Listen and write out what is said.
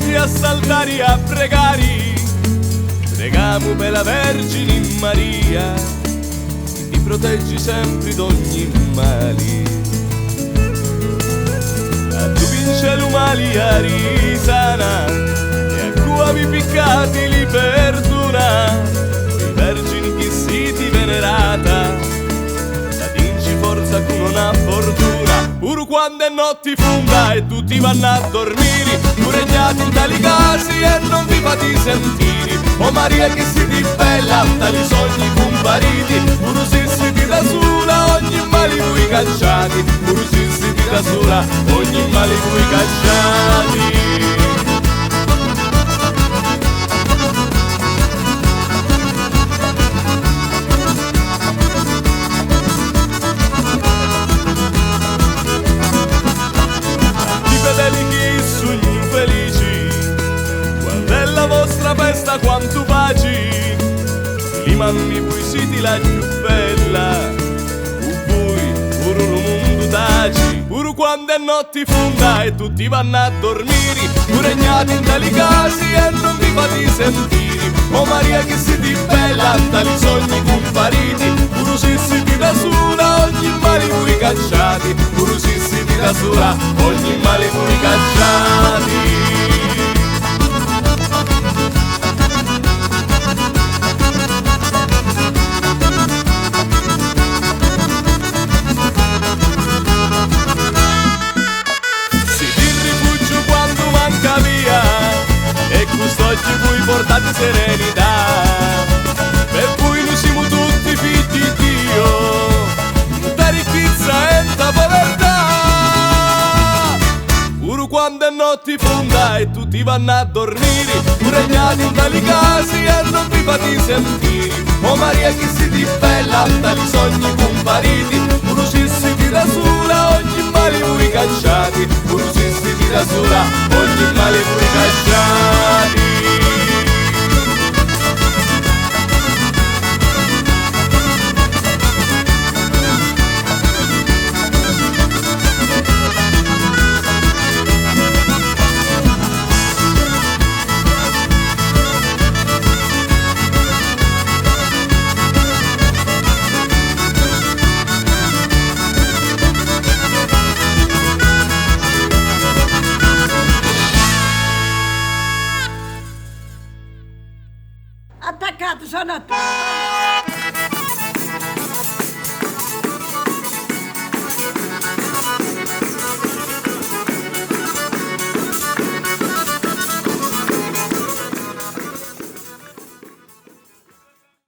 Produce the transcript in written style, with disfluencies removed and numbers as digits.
messi a saltare e a pregare, pregamo per la Vergine Maria, che ti proteggi sempre d'ogni male. A tu vince l'umali a risana, e a cui piccati li perdona, i vergini che si ti venerata, la vinci forza con una fortuna. Pure quando è notte fonda e tutti vanno a dormire, pure regnati in tali casi e non vi fate sentire. O Maria che si ti bella, tali sogni compariti, pure se si ti da sola ogni male voi cacciati, pure se si ti da sola ogni male voi cacciati. Festa quanto baci, li mammi voi siete la più bella, voi pure lo mondo taci, pure quando è notte fonda e tutti vanno a dormire, pure regnati in tali casi e non vi fate sentire. O Maria che siete bella, tali sogni compariti, pure se siete da sola ogni male voi cacciati, pure se siete da sola ogni male voi cacciati. Quest'oggi voi portate serenità, per cui noi siamo tutti figli di Dio, da ricchezza e da povertà. Pure quando è notte fonda e tutti vanno a dormire, pure regnati in tali casi e non vi fate sentire. O Maria che siete bella, tali sogni compariti, pure se siete da sola ogni male voi cacciati, pure se siete da sola ogni male voi cacciati.